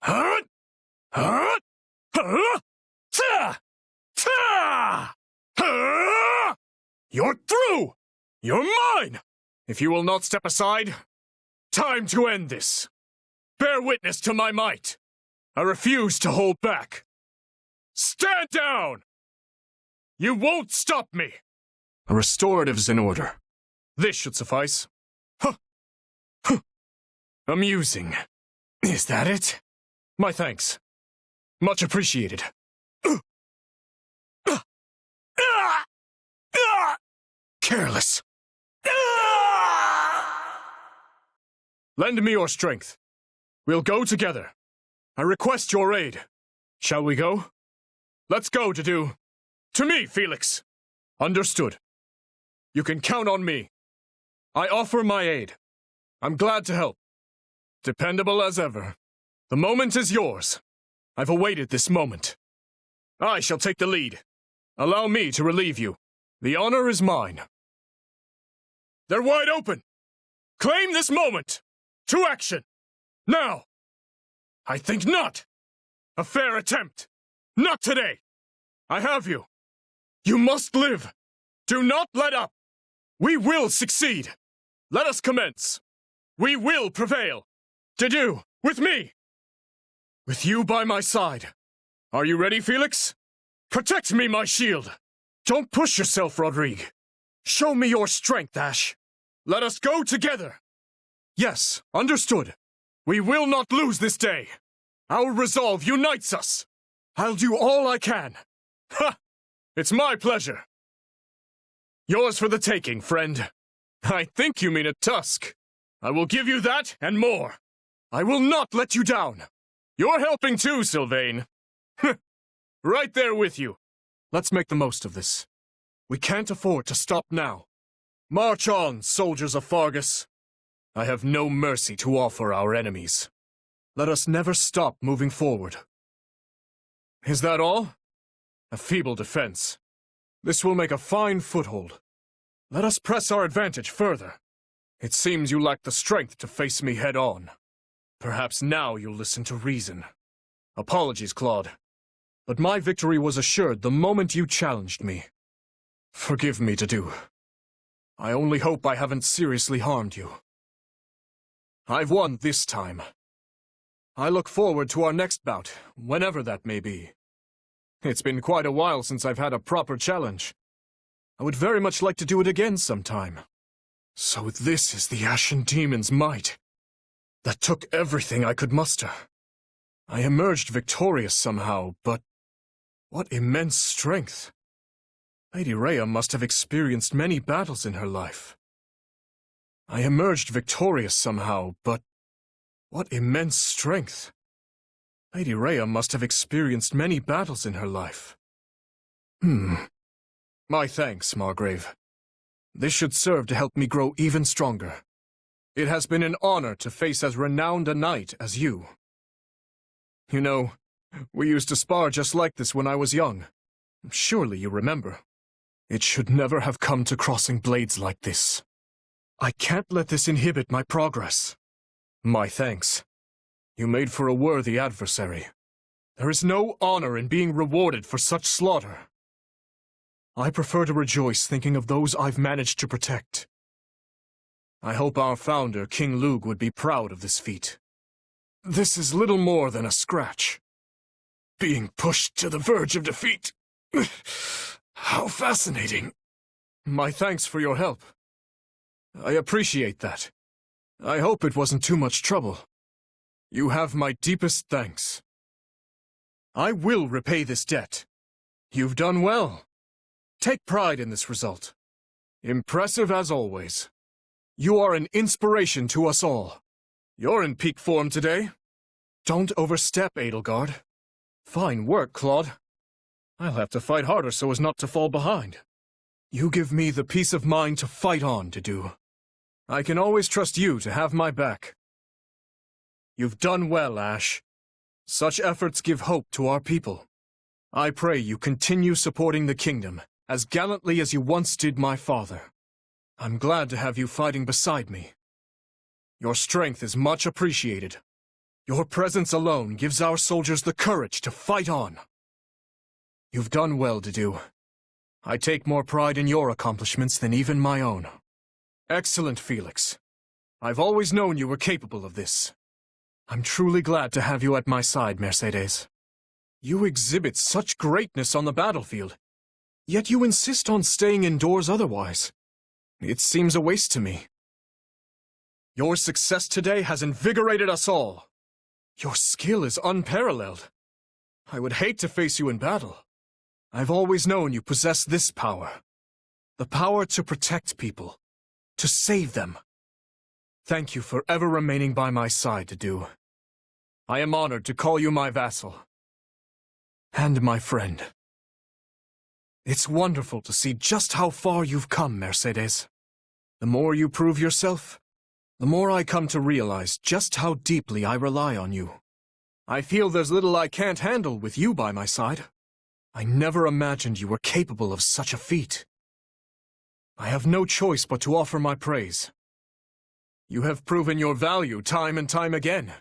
Huh? Huh? Huh? Ta! Ta! Huh? You're through! You're mine! If you will not step aside, time to end this. Bear witness to my might. I refuse to hold back. Stand down! You won't stop me! A restorative's in order. This should suffice. Huh. Huh. Amusing. Is that it? My thanks. Much appreciated. Careless. Lend me your strength. We'll go together. I request your aid. Shall we go? Let's go, Dedu. To me, Felix. Understood. You can count on me. I offer my aid. I'm glad to help. Dependable as ever. The moment is yours. I've awaited this moment. I shall take the lead. Allow me to relieve you. The honor is mine. They're wide open. Claim this moment. To action. Now. I think not. A fair attempt. Not today. I have you. You must live. Do not let up. We will succeed. Let us commence. We will prevail. Dedu, with me. With you by my side. Are you ready, Felix? Protect me, my shield. Don't push yourself, Rodrigue. Show me your strength, Ash. Let us go together. Yes, understood. We will not lose this day. Our resolve unites us. I'll do all I can. Ha! It's my pleasure. Yours for the taking, friend. I think you mean a tusk. I will give you that and more. I will not let you down. You're helping too, Sylvain. Right there with you. Let's make the most of this. We can't afford to stop now. March on, soldiers of Fargus. I have no mercy to offer our enemies. Let us never stop moving forward. Is that all? A feeble defense. This will make a fine foothold. Let us press our advantage further. It seems you lack the strength to face me head-on. Perhaps now you'll listen to reason. Apologies, Claude. But my victory was assured the moment you challenged me. Forgive me, Dedu. I only hope I haven't seriously harmed you. I've won this time. I look forward to our next bout, whenever that may be. It's been quite a while since I've had a proper challenge. I would very much like to do it again sometime. So this is the Ashen Demon's might. That took everything I could muster. I emerged victorious somehow, but what immense strength. Lady Rhea must have experienced many battles in her life. I emerged victorious somehow, but what immense strength. Lady Rhea must have experienced many battles in her life. My thanks, Margrave. This should serve to help me grow even stronger. It has been an honor to face as renowned a knight as you. You know, we used to spar just like this when I was young. Surely you remember. It should never have come to crossing blades like this. I can't let this inhibit my progress. My thanks. You made for a worthy adversary. There is no honor in being rewarded for such slaughter. I prefer to rejoice thinking of those I've managed to protect. I hope our founder, King Lug, would be proud of this feat. This is little more than a scratch. Being pushed to the verge of defeat. How fascinating. My thanks for your help. I appreciate that. I hope it wasn't too much trouble. You have my deepest thanks. I will repay this debt. You've done well. Take pride in this result. Impressive as always. You are an inspiration to us all. You're in peak form today. Don't overstep, Edelgard. Fine work, Claude. I'll have to fight harder so as not to fall behind. You give me the peace of mind to fight on, Dedu. I can always trust you to have my back. You've done well, Ash. Such efforts give hope to our people. I pray you continue supporting the kingdom as gallantly as you once did my father. I'm glad to have you fighting beside me. Your strength is much appreciated. Your presence alone gives our soldiers the courage to fight on. You've done well, Didu. I take more pride in your accomplishments than even my own. Excellent, Felix. I've always known you were capable of this. I'm truly glad to have you at my side, Mercedes. You exhibit such greatness on the battlefield, yet you insist on staying indoors otherwise. It seems a waste to me. Your success today has invigorated us all. Your skill is unparalleled. I would hate to face you in battle. I've always known you possess this power. The power to protect people, to save them. Thank you for ever remaining by my side, Didu. I am honored to call you my vassal. And my friend. It's wonderful to see just how far you've come, Mercedes. The more you prove yourself, the more I come to realize just how deeply I rely on you. I feel there's little I can't handle with you by my side. I never imagined you were capable of such a feat. I have no choice but to offer my praise. You have proven your value time and time again.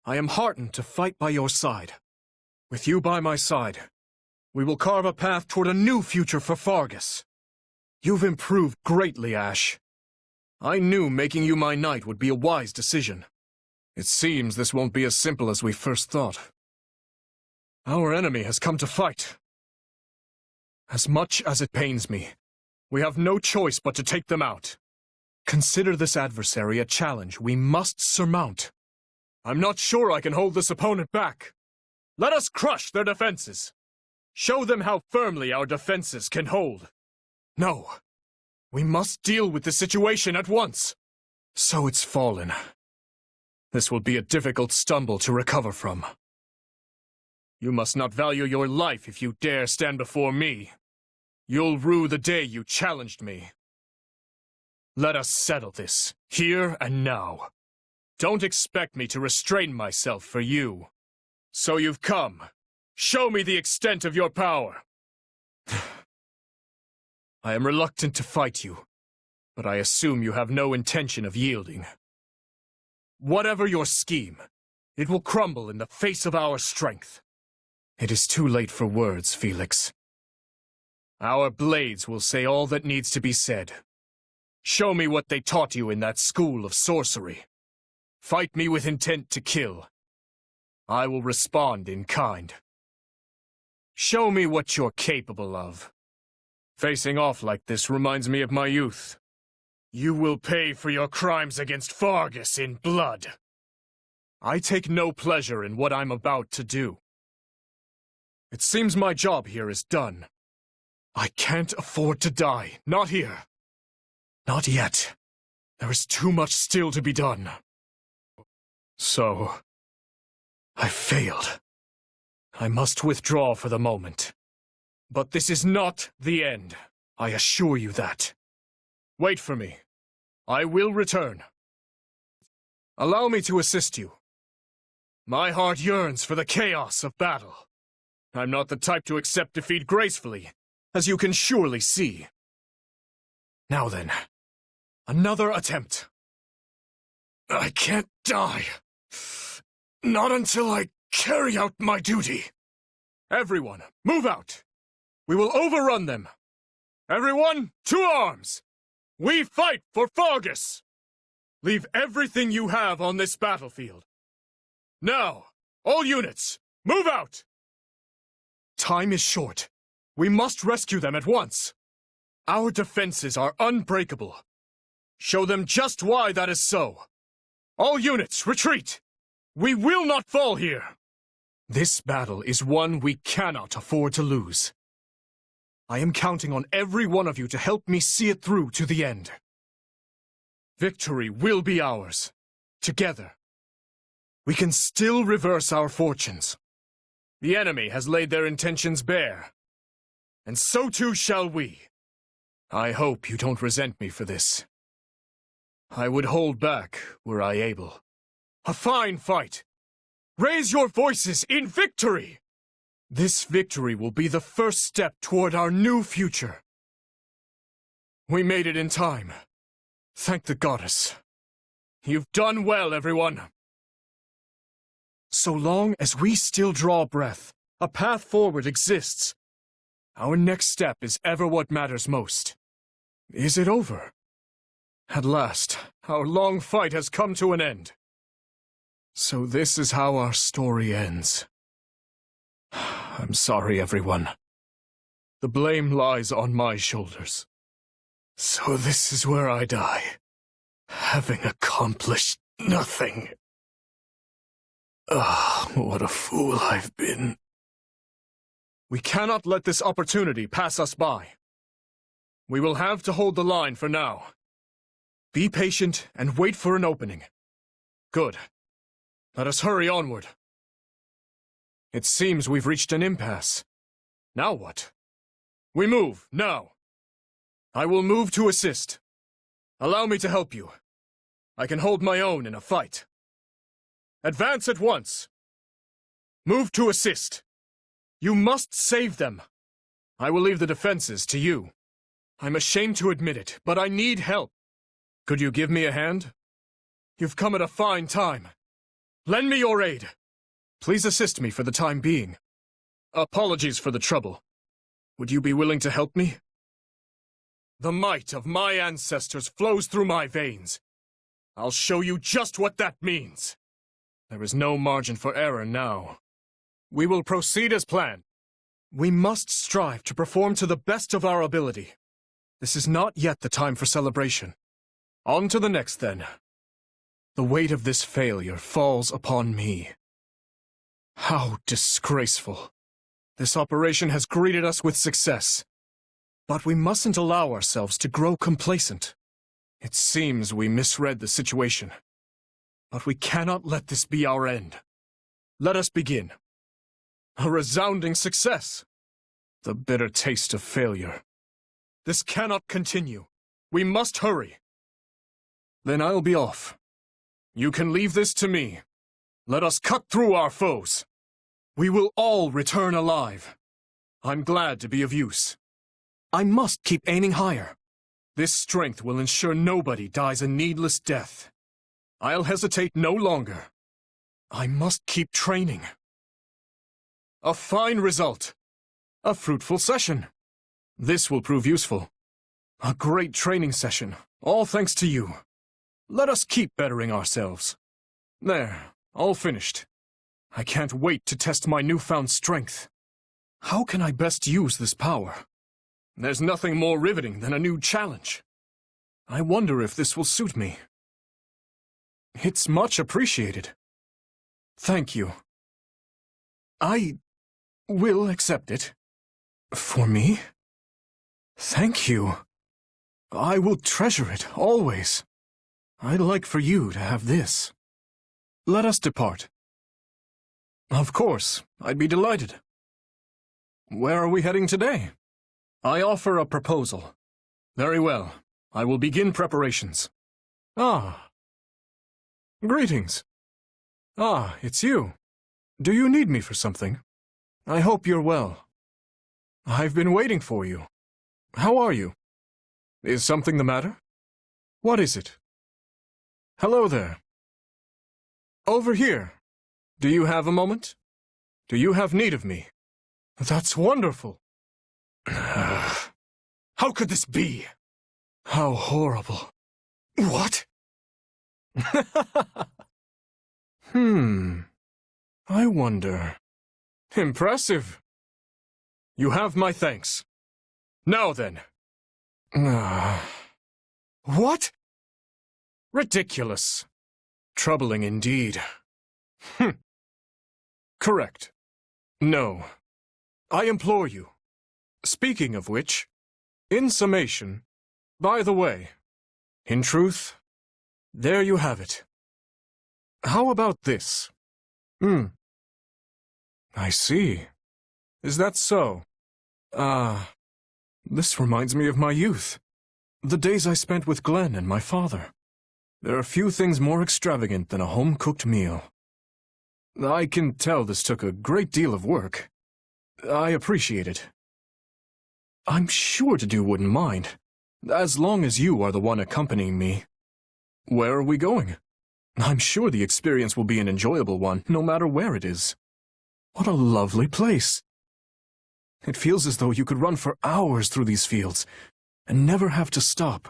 I am heartened to fight by your side. With you by my side, we will carve a path toward a new future for Fargus. You've improved greatly, Ash. I knew making you my knight would be a wise decision. It seems this won't be as simple as we first thought. Our enemy has come to fight. As much as it pains me, we have no choice but to take them out. Consider this adversary a challenge we must surmount. I'm not sure I can hold this opponent back. Let us crush their defenses. Show them how firmly our defenses can hold. No. We must deal with the situation at once. So it's fallen. This will be a difficult stumble to recover from. You must not value your life if you dare stand before me. You'll rue the day you challenged me. Let us settle this, here and now. Don't expect me to restrain myself for you. So you've come. Show me the extent of your power. I am reluctant to fight you, but I assume you have no intention of yielding. Whatever your scheme, it will crumble in the face of our strength. It is too late for words, Felix. Our blades will say all that needs to be said. Show me what they taught you in that school of sorcery. Fight me with intent to kill. I will respond in kind. Show me what you're capable of. Facing off like this reminds me of my youth. You will pay for your crimes against Fargus in blood. I take no pleasure in what I'm about to do. It seems my job here is done. I can't afford to die, not here. Not yet. There is too much still to be done. So, I failed. I must withdraw for the moment. But this is not the end. I assure you that. Wait for me. I will return. Allow me to assist you. My heart yearns for the chaos of battle. I'm not the type to accept defeat gracefully, as you can surely see. Now then, another attempt. I can't die. Not until I carry out my duty. Everyone, move out. We will overrun them. Everyone, to arms! We fight for Fargus! Leave everything you have on this battlefield. Now, all units, move out! Time is short. We must rescue them at once. Our defenses are unbreakable. Show them just why that is so. All units, retreat! We will not fall here! This battle is one we cannot afford to lose. I am counting on every one of you to help me see it through to the end. Victory will be ours. Together. We can still reverse our fortunes. The enemy has laid their intentions bare. And so too shall we. I hope you don't resent me for this. I would hold back were I able. A fine fight! Raise your voices in victory! This victory will be the first step toward our new future. We made it in time. Thank the goddess. You've done well, everyone. So long as we still draw breath, a path forward exists. Our next step is ever what matters most. Is it over? At last, our long fight has come to an end. So this is how our story ends. I'm sorry, everyone. The blame lies on my shoulders. So this is where I die, having accomplished nothing. Ah, what a fool I've been. We cannot let this opportunity pass us by. We will have to hold the line for now. Be patient and wait for an opening. Good. Let us hurry onward. It seems we've reached an impasse. Now what? We move, now. I will move to assist. Allow me to help you. I can hold my own in a fight. Advance at once. Move to assist. You must save them. I will leave the defenses to you. I'm ashamed to admit it, but I need help. Could you give me a hand? You've come at a fine time. Lend me your aid. Please assist me for the time being. Apologies for the trouble. Would you be willing to help me? The might of my ancestors flows through my veins. I'll show you just what that means. There is no margin for error now. We will proceed as planned. We must strive to perform to the best of our ability. This is not yet the time for celebration. On to the next, then. The weight of this failure falls upon me. How disgraceful. This operation has greeted us with success. But we mustn't allow ourselves to grow complacent. It seems we misread the situation. But we cannot let this be our end. Let us begin. A resounding success. The bitter taste of failure. This cannot continue. We must hurry. Then I'll be off. You can leave this to me. Let us cut through our foes. We will all return alive. I'm glad to be of use. I must keep aiming higher. This strength will ensure nobody dies a needless death. I'll hesitate no longer. I must keep training. A fine result. A fruitful session. This will prove useful. A great training session, all thanks to you. Let us keep bettering ourselves. There, all finished. I can't wait to test my newfound strength. How can I best use this power? There's nothing more riveting than a new challenge. I wonder if this will suit me. It's much appreciated. Thank you. I will accept it. For me? Thank you. I will treasure it, always. I'd like for you to have this. Let us depart. Of course, I'd be delighted. Where are we heading today? I offer a proposal. Very well. I will begin preparations. Ah. Greetings. Ah, it's you. Do you need me for something? I hope you're well. I've been waiting for you. How are you? Is something the matter? What is it? Hello there. Over here. Do you have a moment? Do you have need of me? That's wonderful. How could this be? How horrible. What? I wonder. Impressive. You have my thanks. Now then. What? Ridiculous. Troubling indeed. Correct. No. I implore you. Speaking of which, in summation, by the way, in truth, there you have it. How about this? I see. Is that so? This reminds me of my youth. The days I spent with Glenn and my father. There are few things more extravagant than a home-cooked meal. I can tell this took a great deal of work. I appreciate it. I'm sure Dudu wouldn't mind, as long as you are the one accompanying me. Where are we going? I'm sure the experience will be an enjoyable one, no matter where it is. What a lovely place. It feels as though you could run for hours through these fields and never have to stop.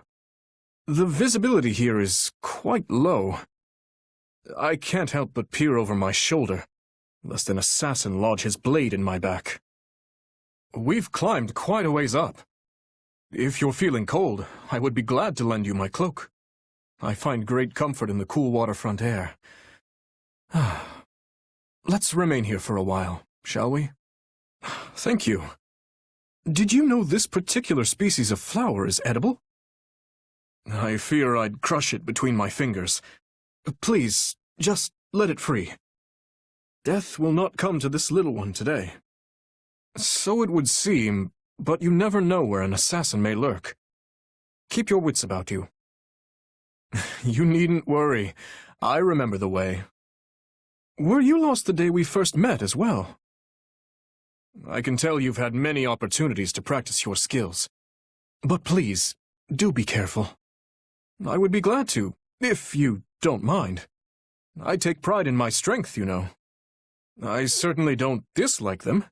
The visibility here is quite low. I can't help but peer over my shoulder, lest an assassin lodge his blade in my back. We've climbed quite a ways up. If you're feeling cold, I would be glad to lend you my cloak. I find great comfort in the cool waterfront air. Let's remain here for a while, shall we? Thank you. Did you know this particular species of flower is edible? I fear I'd crush it between my fingers. Please, just let it free. Death will not come to this little one today. So it would seem, but you never know where an assassin may lurk. Keep your wits about you. You needn't worry. I remember the way. Were you lost the day we first met as well? I can tell you've had many opportunities to practice your skills. But please, do be careful. I would be glad to, if you don't mind. I take pride in my strength, you know. I certainly don't dislike them,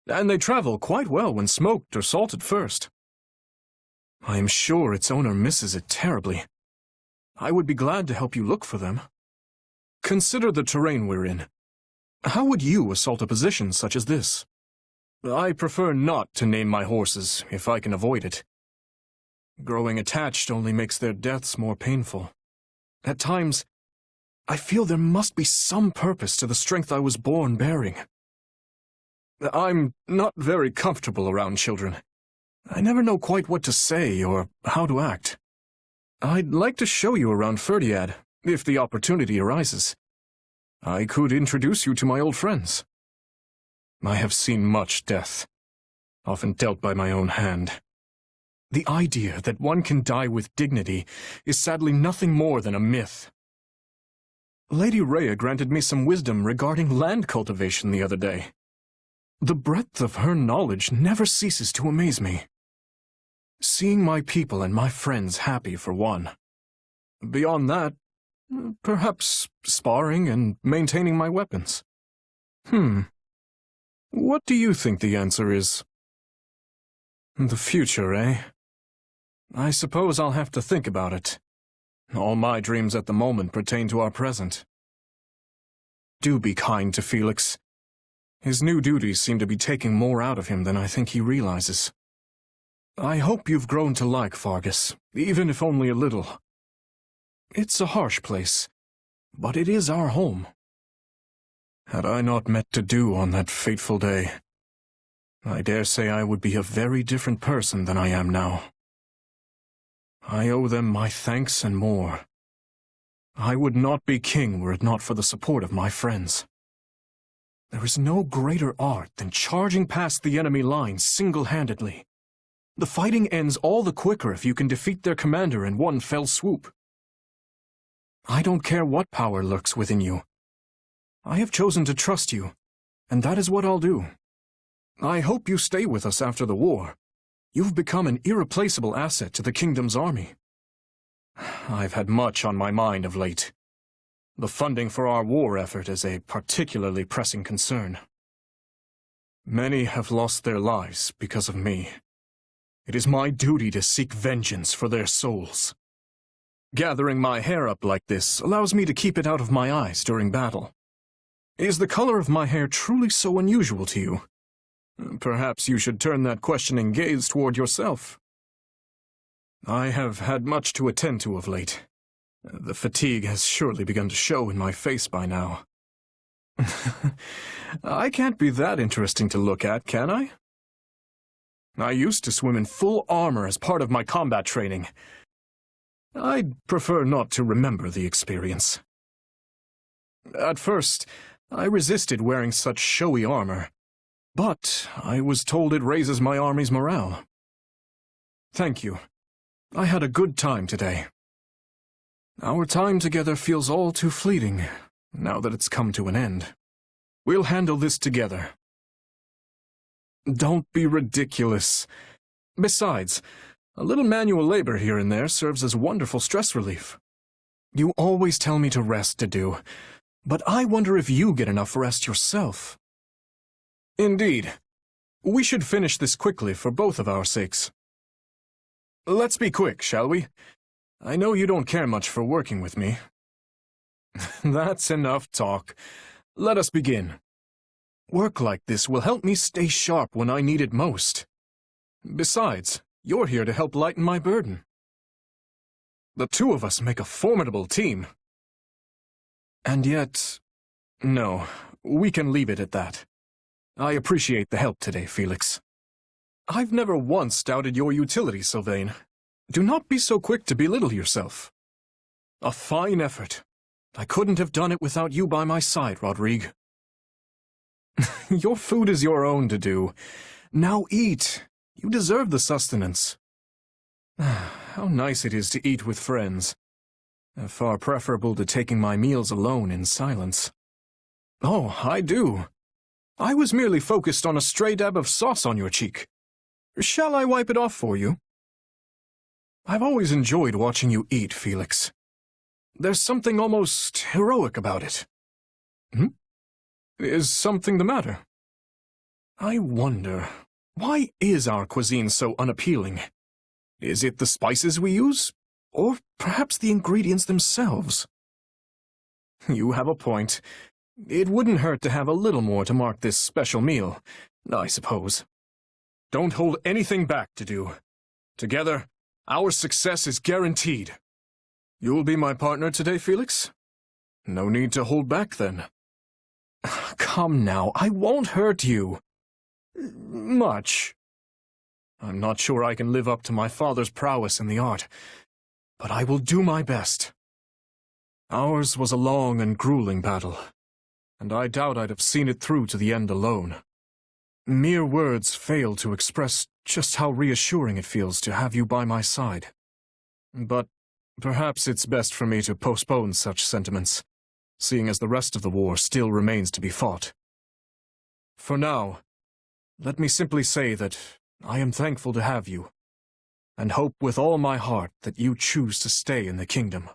and they travel quite well when smoked or salted first. I am sure its owner misses it terribly. I would be glad to help you look for them. Consider the terrain we're in. How would you assault a position such as this? I prefer not to name my horses, if I can avoid it. Growing attached only makes their deaths more painful. At times, I feel there must be some purpose to the strength I was born bearing. I'm not very comfortable around children. I never know quite what to say or how to act. I'd like to show you around Blaiddyd, if the opportunity arises. I could introduce you to my old friends. I have seen much death, often dealt by my own hand. The idea that one can die with dignity is sadly nothing more than a myth. Lady Rhea granted me some wisdom regarding land cultivation the other day. The breadth of her knowledge never ceases to amaze me. Seeing my people and my friends happy for one. Beyond that, perhaps sparring and maintaining my weapons. What do you think the answer is? The future, eh? I suppose I'll have to think about it. All my dreams at the moment pertain to our present. Do be kind to Felix. His new duties seem to be taking more out of him than I think he realizes. I hope you've grown to like Fargus, even if only a little. It's a harsh place, but it is our home. Had I not met Dedu on that fateful day, I dare say I would be a very different person than I am now. I owe them my thanks and more. I would not be king were it not for the support of my friends. There is no greater art than charging past the enemy lines single-handedly. The fighting ends all the quicker if you can defeat their commander in one fell swoop. I don't care what power lurks within you. I have chosen to trust you, and that is what I'll do. I hope you stay with us after the war. You've become an irreplaceable asset to the kingdom's army. I've had much on my mind of late. The funding for our war effort is a particularly pressing concern. Many have lost their lives because of me. It is my duty to seek vengeance for their souls. Gathering my hair up like this allows me to keep it out of my eyes during battle. Is the color of my hair truly so unusual to you? Perhaps you should turn that questioning gaze toward yourself. I have had much to attend to of late. The fatigue has surely begun to show in my face by now. I can't be that interesting to look at, can I? I used to swim in full armor as part of my combat training. I'd prefer not to remember the experience. At first, I resisted wearing such showy armor, but I was told it raises my army's morale. Thank you. I had a good time today. Our time together feels all too fleeting, now that it's come to an end. We'll handle this together. Don't be ridiculous. Besides, a little manual labor here and there serves as wonderful stress relief. You always tell me to rest, Didu, but I wonder if you get enough rest yourself. Indeed. We should finish this quickly for both of our sakes. Let's be quick, shall we? I know you don't care much for working with me. That's enough talk. Let us begin. Work like this will help me stay sharp when I need it most. Besides, you're here to help lighten my burden. The two of us make a formidable team. And yet, no, we can leave it at that. I appreciate the help today, Felix. I've never once doubted your utility, Sylvain. Do not be so quick to belittle yourself. A fine effort. I couldn't have done it without you by my side, Rodrigue. Your food is your own to do. Now eat. You deserve the sustenance. How nice it is to eat with friends. Far preferable to taking my meals alone in silence. Oh, I do. I was merely focused on a stray dab of sauce on your cheek. Shall I wipe it off for you? I've always enjoyed watching you eat, Felix. There's something almost heroic about it. Is something the matter? I wonder, why is our cuisine so unappealing? Is it the spices we use? Or perhaps the ingredients themselves? You have a point. It wouldn't hurt to have a little more to mark this special meal, I suppose. Don't hold anything back, Didu. Together, our success is guaranteed. You'll be my partner today, Felix? No need to hold back, then. Come now, I won't hurt you. Much. I'm not sure I can live up to my father's prowess in the art, but I will do my best. Ours was a long and grueling battle, and I doubt I'd have seen it through to the end alone. Mere words fail to express just how reassuring it feels to have you by my side. But perhaps it's best for me to postpone such sentiments, seeing as the rest of the war still remains to be fought. For now, let me simply say that I am thankful to have you, and hope with all my heart that you choose to stay in the kingdom.